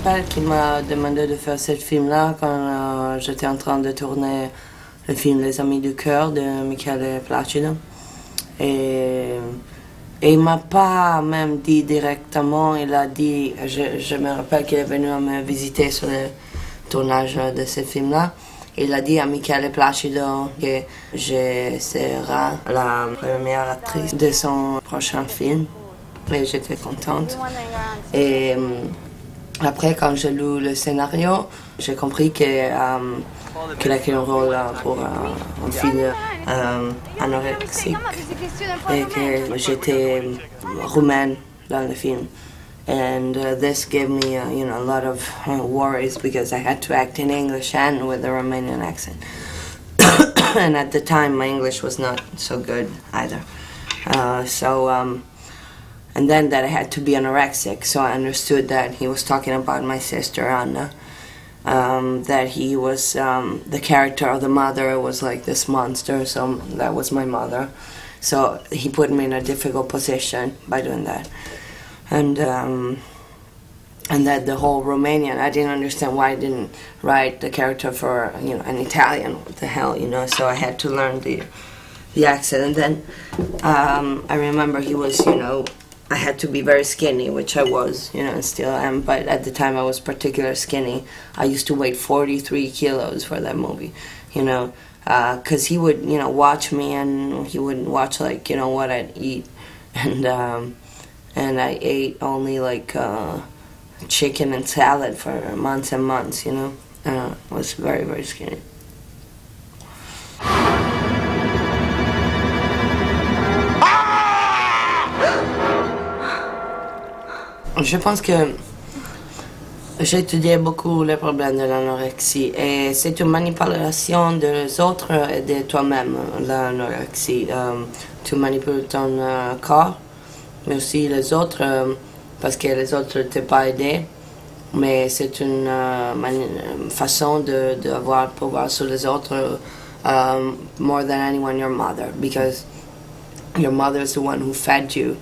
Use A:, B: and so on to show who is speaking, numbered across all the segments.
A: rappelle qu'il m'a demandé de faire ce film-là quand j'étais en train de tourner le film Les Amis du Cœur de Michele Placido. Et il m'a pas même dit directement, il a dit, je me rappelle qu'il est venu me visiter sur le tournage de ce film-là. Il a dit à Michele Placido que je serai la première actrice de son prochain film. Et j'étais contente. Et après, quand j'ai lu le scénario, j'ai compris qu'il a écrit un rôle pour un film anorexique et que j'étais roumaine dans le film. And this gave me, a lot of worries because I had to act in English and with a Romanian accent. And at the time, my English was not so good either. And then that I had to be anorexic, so I understood that he was talking about my sister Anna. That he was, the character of the mother was like this monster, so that was my mother. So he put me in a difficult position by doing that. And that the whole Romanian, I didn't understand why I didn't write the character for, an Italian, what the hell, so I had to learn the accent. And then I remember he was, I had to be very skinny, which I was, and still am, but at the time I was particularly skinny. I used to weigh 43 kilos for that movie, because he would, watch me and he would watch, what I'd eat. And I ate only, chicken and salad for months and months, I was very, very skinny. Je pense que j'ai étudié beaucoup les problèmes de l'anorexie et c'est une manipulation des autres et de toi-même, l'anorexie. Tu manipules ton corps, mais aussi les autres, parce que les autres ne t'ont pas aidé. Mais c'est une façon d'avoir pouvoir sur les autres more than anyone your mother, because your mother is the one who fed you.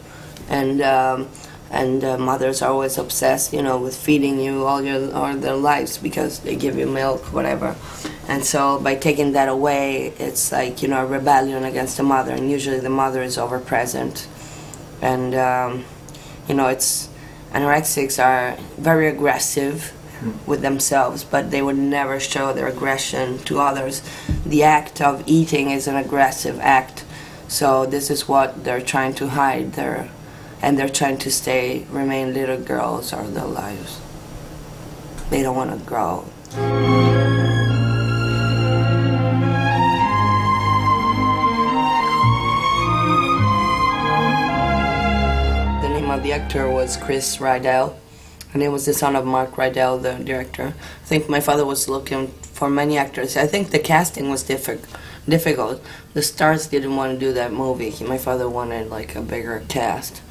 A: And mothers are always obsessed, with feeding you all their lives because they give you milk, whatever. And so by taking that away, it's like, a rebellion against the mother. And usually the mother is over-present. And, anorexics are very aggressive with themselves, but they would never show their aggression to others. The act of eating is an aggressive act. So this is what they're trying to hide and they're trying to remain little girls all their lives. They don't want to grow. The name of the actor was Chris Rydell, and he was the son of Mark Rydell, the director. I think my father was looking for many actors. I think the casting was difficult. The stars didn't want to do that movie. My father wanted a bigger cast.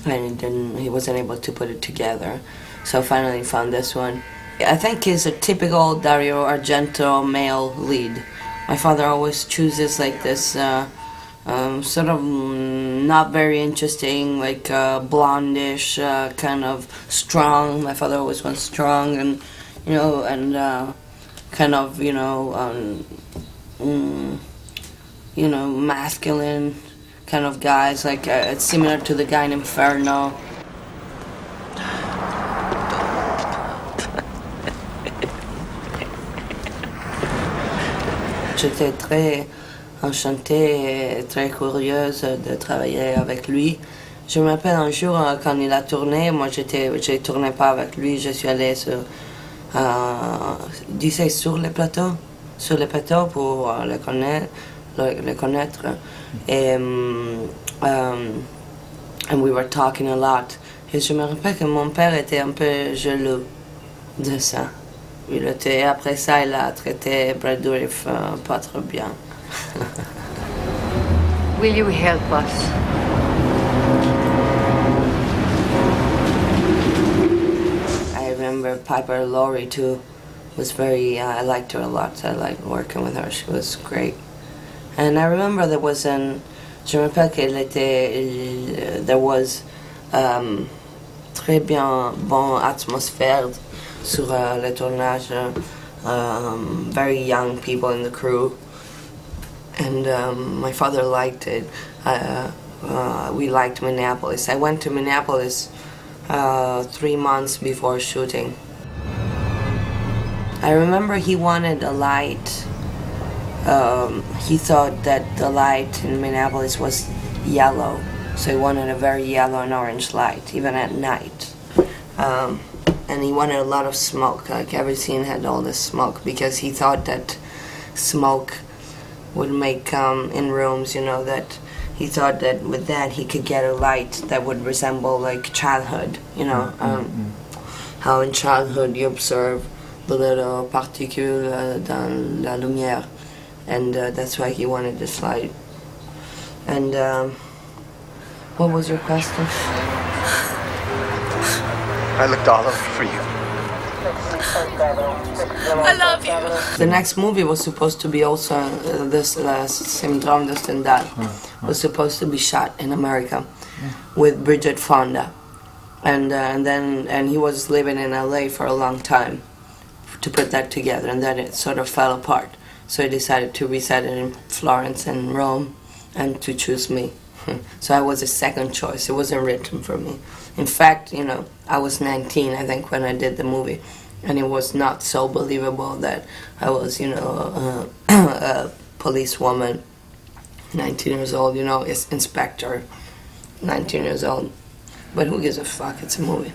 A: And he wasn't able to put it together. So finally found this one. I think he's a typical Dario Argento male lead. My father always chooses this sort of not very interesting, blondish, kind of strong. My father always wants strong and, kind of, masculine kind of guys, it's similar to the guy in Inferno. J'étais très enchantée et très curieuse de travailler avec lui. Je me rappelle un jour quand il a tourné, moi je tournais pas avec lui, je suis allée sur le plateau pour le connaître. And we were talking a lot. Et je me rappelle que mon père était un peu jaloux de ça. Après ça, il a traité Brad Dourif pas trop bien.
B: Will you help us?
A: I remember Piper Laurie too. Was very. I liked her a lot. I liked working with her. She was great. And I remember there was je me rappelle there was très bien bon atmosphère sur le tournage, very young people in the crew, and my father liked it. We liked Minneapolis. I went to Minneapolis 3 months before shooting. I remember he wanted a light. He thought that the light in Minneapolis was yellow, so he wanted a very yellow and orange light, even at night. And he wanted a lot of smoke, like every scene had all this smoke, because he thought that smoke would make, in rooms, you know, that he thought that with that he could get a light that would resemble like childhood, you know, how in childhood you observe the little particules dans la lumière, and that's why he wanted this light. And what was your question?
C: I looked all over for you.
B: I love you.
A: The next movie was supposed to be also this Syndrome de Stendhal was supposed to be shot in America with Bridget Fonda, and he was living in LA for a long time to put that together, and then it sort of fell apart. So he decided to reset it in Florence and Rome, and to choose me. So I was a second choice. It wasn't written for me. In fact, you know, I was 19, I think, when I did the movie, and it was not so believable that I was, you know, a policewoman, 19 years old, you know, inspector, 19 years old. But who gives a fuck? It's a movie.